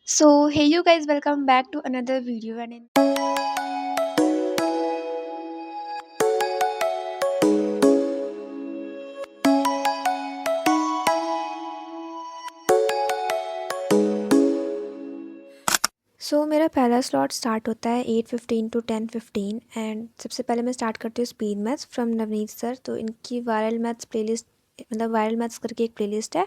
So, hey you guys, welcome back to another video. मेरा पहला slot start होता है 8:15 टू 10:15 एंड सबसे पहले मैं स्टार्ट करती हूँ speed maths from Navneet sir. तो इनकी वायरल मैथ्स प्लेलिस्ट मतलब वायरल मैथ्स करके एक प्लेलिस्ट है।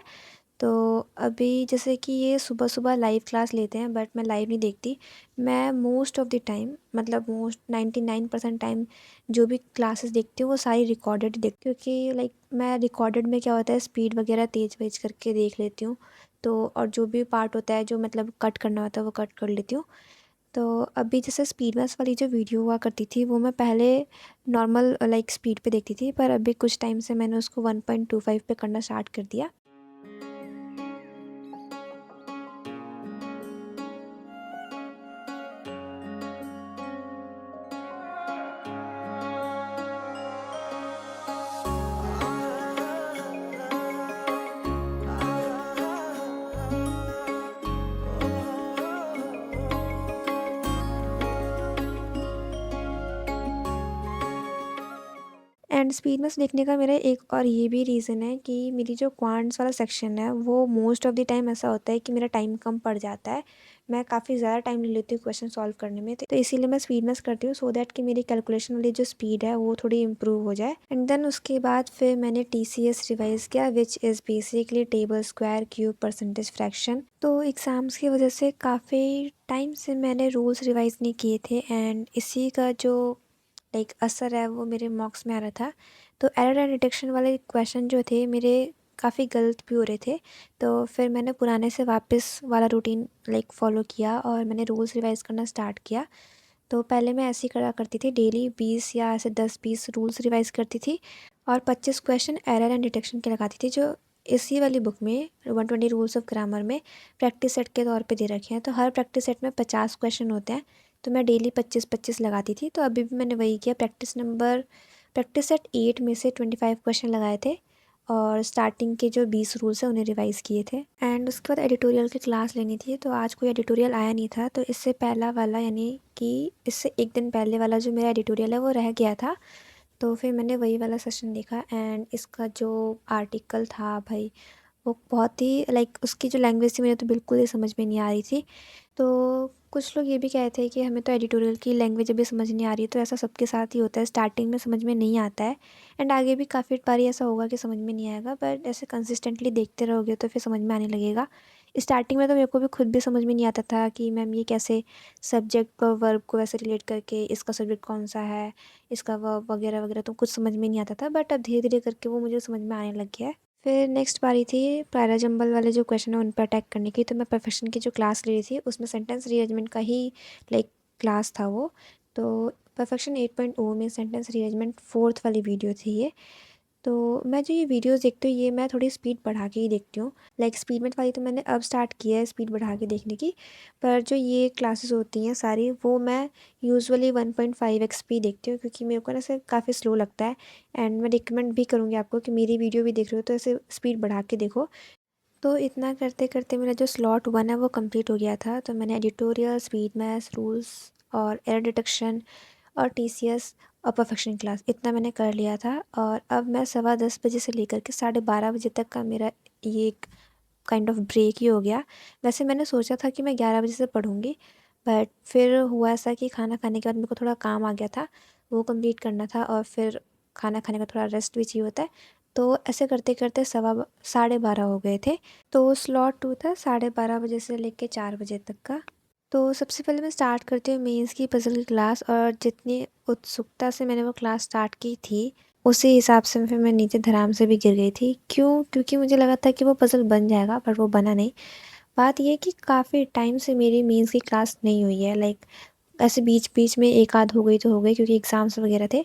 तो अभी जैसे कि ये सुबह सुबह लाइव क्लास लेते हैं बट मैं लाइव नहीं देखती। मैं मोस्ट ऑफ़ द टाइम मतलब मोस्ट 99% टाइम जो भी क्लासेस देखती हूँ वो सारी रिकॉर्डेड देखती हूँ, क्योंकि लाइक मैं रिकॉर्डेड में क्या होता है स्पीड वगैरह तेज़ वेज करके देख लेती हूँ। तो और जो भी पार्ट होता है जो मतलब कट करना होता है वो कट कर लेती हूँ। तो अभी जैसे स्पीड मैथ्स वाली जो वीडियो हुआ करती थी वो मैं पहले नॉर्मल लाइक स्पीड पे देखती थी, पर अभी कुछ टाइम से मैंने उसको 1.25 पे करना स्टार्ट कर दिया। एंड स्पीड मैथ्स देखने का मेरा एक और ये भी रीज़न है कि मेरी जो क्वांट्स वाला सेक्शन है वो मोस्ट ऑफ़ द टाइम ऐसा होता है कि मेरा टाइम कम पड़ जाता है। मैं काफ़ी ज़्यादा टाइम ले लेती हूँ क्वेश्चन सॉल्व करने में, तो इसीलिए मैं स्पीड मैथ्स करती हूँ सो दैट कि मेरी कैलकुलेशन वाली जो स्पीड है वो थोड़ी इम्प्रूव हो जाए। एंड देन उसके बाद फिर मैंने TCS रिवाइज़ किया, which is basically table square cube percentage fraction. तो एग्ज़ाम्स की वजह से काफ़ी टाइम से मैंने रूल्स रिवाइज़ नहीं किए थे एंड इसी का जो लाइक असर है वो मेरे मार्क्स में आ रहा था। तो एरर एंड डिटेक्शन वाले क्वेश्चन जो थे मेरे काफ़ी गलत भी हो रहे थे। तो फिर मैंने पुराने से वापस वाला रूटीन लाइक फ़ॉलो किया और मैंने रूल्स रिवाइज़ करना स्टार्ट किया। तो पहले मैं ऐसे ही करा करती थी, डेली 20 या ऐसे 10-20 रूल्स रिवाइज़ करती थी और 25 क्वेश्चन एरर एंड डिटेक्शन के लगाती थी, जो इसी वाली बुक में 120 रूल्स ऑफ ग्रामर में प्रैक्टिस सेट के तौर पे दे रखे हैं। तो हर प्रैक्टिस सेट में 50 क्वेश्चन होते हैं, तो मैं डेली 25-25 लगाती थी। तो अभी भी मैंने वही किया, प्रैक्टिस सेट 8 में से 25 क्वेश्चन लगाए थे और स्टार्टिंग के जो 20 रूल्स हैं उन्हें रिवाइज़ किए थे। एंड उसके बाद एडिटोरियल की क्लास लेनी थी, तो आज कोई एडिटोरियल आया नहीं था, तो इससे पहला वाला यानी कि इससे एक दिन पहले वाला जो मेरा एडिटोरियल है वो रह गया था। तो फिर मैंने वही वाला सेशन देखा एंड इसका जो आर्टिकल था भाई वो बहुत ही लाइक उसकी जो लैंग्वेज थी मुझे तो बिल्कुल ही समझ में नहीं आ रही थी। तो कुछ लोग ये भी कहते हैं कि हमें तो एडिटोरियल की लैंग्वेज अभी समझ नहीं आ रही है, तो ऐसा सबके साथ ही होता है, स्टार्टिंग में समझ में नहीं आता है एंड आगे भी काफ़ी बारी ऐसा होगा कि समझ में नहीं आएगा, बट ऐसे कंसिस्टेंटली देखते रहोगे तो फिर समझ में आने लगेगा। स्टार्टिंग में तो मेरे को भी खुद भी समझ में नहीं आता था कि मैम ये कैसे सब्जेक्ट और वर्ब को ऐसे रिलेट करके इसका सब्जेक्ट कौन सा है, इसका वर्ब वगैरह वगैरह, तो कुछ समझ में नहीं आता था, बट अब धीरे धीरे करके वो मुझे समझ में आने लग गया है। फिर नेक्स्ट बारी थी पैरा जंबल वाले जो क्वेश्चन है उन पर अटैक करने की। तो मैं परफेक्शन की जो क्लास ले रही थी उसमें सेंटेंस रीअरेंजमेंट का ही लाइक क्लास था वो। तो परफेक्शन 8.0 में सेंटेंस रीअरेंजमेंट फोर्थ वाली वीडियो थी ये। तो मैं जो ये वीडियोस देखती हूँ ये मैं थोड़ी स्पीड बढ़ा के ही देखती हूँ। लाइक स्पीड में वाली तो मैंने अब स्टार्ट किया है स्पीड बढ़ा के देखने की, पर जो ये क्लासेस होती हैं सारी वो मैं यूजुअली 1.5x पे देखती हूँ, क्योंकि मेरे को ना ऐसे काफ़ी स्लो लगता है। एंड मैं रिकमेंड भी करूँगी आपको कि मेरी वीडियो भी देख रहे हो तो ऐसे स्पीड बढ़ा के देखो। तो इतना करते करते मेरा जो स्लॉट 1 है वो कंप्लीट हो गया था। तो मैंने एडिटोरियल, स्पीड मैथ्स, रूल्स और एरर डिटेक्शन और TCS और परफेक्शन क्लास इतना मैंने कर लिया था। और अब मैं 10:15 बजे से लेकर के 12:30 बजे तक का मेरा ये एक काइंड ऑफ ब्रेक ही हो गया। वैसे मैंने सोचा था कि मैं 11 बजे से पढ़ूँगी, बट फिर हुआ ऐसा कि खाना खाने के बाद मेरे को थोड़ा काम आ गया था, वो कंप्लीट करना था और फिर खाना खाने का थोड़ा रेस्ट भी चाहिए होता है। तो ऐसे करते करते 12:30 हो गए थे। तो स्लॉट 2 था 12:30 बजे से लेके 4 बजे तक का। तो सबसे पहले मैं स्टार्ट करती हूँ मेंस की पज़ल की क्लास, और जितनी उत्सुकता से मैंने वो क्लास स्टार्ट की थी उसी हिसाब से फिर मैं नीचे धड़ाम से भी गिर गई थी। क्यों? क्योंकि मुझे लगा था कि वो पज़ल बन जाएगा, पर वो बना नहीं। बात ये है कि काफ़ी टाइम से मेरी मेंस की क्लास नहीं हुई है, लाइक ऐसे बीच बीच में एक आध हो गई तो हो गई क्योंकि एग्ज़ाम्स वगैरह थे।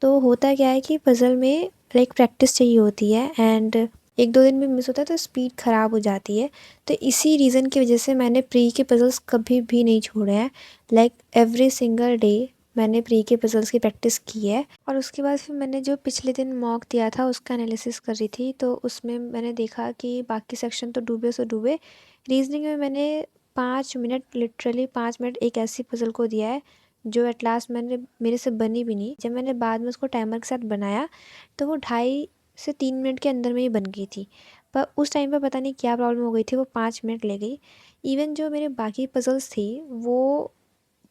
तो होता क्या है कि पज़ल में लाइक प्रैक्टिस चाहिए होती है एंड 1-2 दिन भी मिस होता है तो स्पीड ख़राब हो जाती है। तो इसी रीज़न की वजह से मैंने प्री के पज़ल्स कभी भी नहीं छोड़े हैं। लाइक एवरी सिंगल डे मैंने प्री के पज़ल्स की प्रैक्टिस की है। और उसके बाद फिर मैंने जो पिछले दिन मॉक दिया था उसका एनालिसिस कर रही थी, तो उसमें मैंने देखा कि बाकी सेक्शन तो डूबे सो डूबे। रीज़निंग में मैंने 5 मिनट, लिटरली 5 मिनट एक ऐसी पज़ल को दिया है जो एट लास्ट मेरे से बनी भी नहीं। जब मैंने बाद में उसको टाइमर के साथ बनाया तो वो 2.5 से 3 मिनट के अंदर में ही बन गई थी। पर उस टाइम पे पता नहीं क्या प्रॉब्लम हो गई थी, वो 5 मिनट ले गई। इवन जो मेरे बाकी पज़ल्स थी वो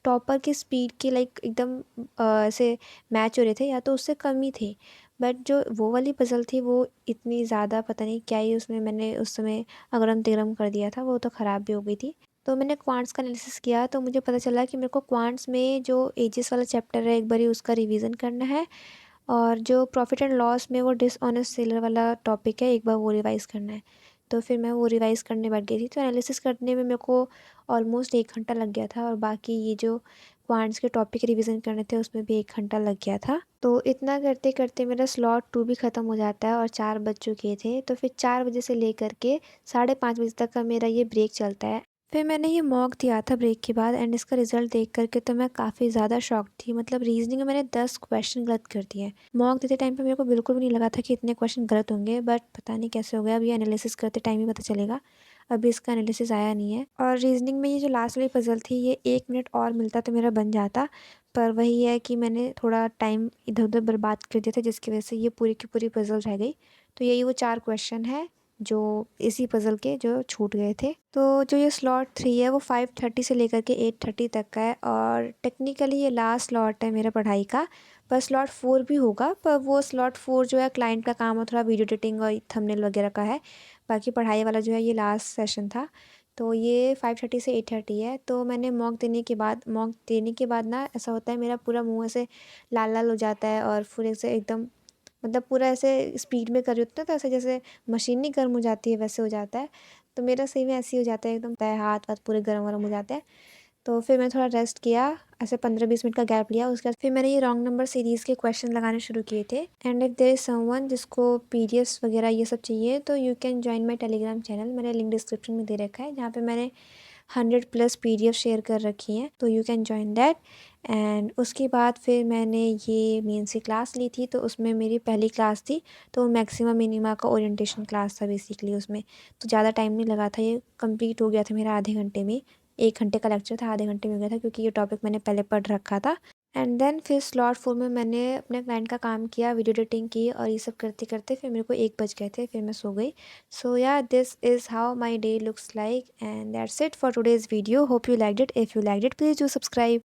टॉपर की स्पीड के लाइक एकदम ऐसे मैच हो रहे थे या तो उससे कम ही थे। बट जो वो वाली पज़ल थी वो इतनी ज़्यादा, पता नहीं क्या ही उसमें मैंने उस समय अगरम-तिगरम कर दिया था, वो तो ख़राब भी हो गई थी। तो मैंने क्वांट्स का एनालिसिस किया तो मुझे पता चला कि मेरे को क्वांट्स में जो एजेस वाला चैप्टर है एक बारी उसका रिवीजन करना है, और जो प्रॉफिट एंड लॉस में वो डिसऑनेस्ट सेलर वाला टॉपिक है, एक बार वो रिवाइज़ करना है। तो फिर मैं वो रिवाइज़ करने बैठ गई थी। तो एनालिसिस करने में मेरे को ऑलमोस्ट 1 घंटा लग गया था, और बाकी ये जो क्वांट्स के टॉपिक रिवीजन करने थे उसमें भी 1 घंटा लग गया था। तो इतना करते-करते मेरा स्लॉट 2 भी ख़त्म हो जाता है और 4 बज चुके थे। तो फिर 4 बजे से लेकर के 5:30 बजे तक का मेरा ये ब्रेक चलता है। फिर मैंने ये मॉक दिया था ब्रेक के बाद, एंड इसका रिज़ल्ट देख कर के तो मैं काफ़ी ज़्यादा शॉक्ड थी। मतलब रीज़निंग में मैंने 10 क्वेश्चन गलत कर दिए हैं। मॉक देते टाइम पे मेरे को बिल्कुल भी नहीं लगा था कि इतने क्वेश्चन गलत होंगे, बट पता नहीं कैसे हो गया। अब ये एनालिसिस करते टाइम ही पता चलेगा। अभी इसका एनालिसिस आया नहीं है। और रीज़निंग में ये जो लास्ट वाली पज़ल थी, ये 1 मिनट और मिलता तो मेरा बन जाता। पर वही है कि मैंने थोड़ा टाइम इधर-उधर बर्बाद कर दिया था, जिसकी वजह से ये पूरी की पूरी पज़ल रह गई। तो यही वो 4 क्वेश्चन है जो इसी पज़ल के जो छूट गए थे। तो जो ये स्लॉट 3 है वो 5:30 से लेकर के 8:30 तक का है, और टेक्निकली ये लास्ट स्लॉट है मेरा पढ़ाई का। पर स्लॉट 4 भी होगा, पर वो स्लॉट 4 जो है क्लाइंट का काम है, थोड़ा वीडियो एडिटिंग और थंबनेल वगैरह का है। बाकी पढ़ाई वाला जो है ये लास्ट सेशन था। तो ये 5:30 से 8:30 है। तो मैंने मॉक देने के बाद ना ऐसा होता है, मेरा पूरा मुँह ऐसे लाल-लाल हो जाता है, और पूरे से एकदम, मतलब पूरा ऐसे स्पीड में कर रही होती हूँ तो ऐसे जैसे मशीन नहीं गर्म हो जाती है वैसे हो जाता है। तो मेरा सही में ऐसे ही हो जाता है, एकदम हाथ-वाथ पूरे गरम-वरम हो जाते हैं। तो फिर मैंने थोड़ा रेस्ट किया, ऐसे 15-20 मिनट का गैप लिया। उसके बाद फिर मैंने ये रॉन्ग नंबर सीरीज़ के क्वेश्चन लगाने शुरू किए थे। And if there is someone जिसको पीडीएफ्स वगैरह ये सब चाहिए तो you can join my Telegram channel. मैंने लिंक डिस्क्रिप्शन में दे रखा है, जहाँ पे मैंने 100+ पीडीएफ शेयर कर रखी हैं, तो you can join that. And उसके बाद फिर मैंने ये मेन सी क्लास ली थी, तो उसमें मेरी पहली क्लास थी। तो मैक्सिमा मिनिमा का ओरिएंटेशन क्लास था बेसिकली उसमें। तो ज़्यादा टाइम नहीं लगा था, ये कंप्लीट हो गया था मेरा आधे घंटे में। 1 घंटे का लेक्चर था, आधे घंटे में हो गया था, क्योंकि ये टॉपिक मैंने पहले पढ़ रखा था। एंड देन फिर स्लॉट 4 में मैंने अपने क्लाइंट का काम किया, वीडियो एडिटिंग की, और ये सब करते-करते फिर मेरे को 1 बज गए थे, फिर मैं सो गई। So yeah, this is how my day looks like, and that's it for today's video. Hope you liked it. If you liked it, please do subscribe.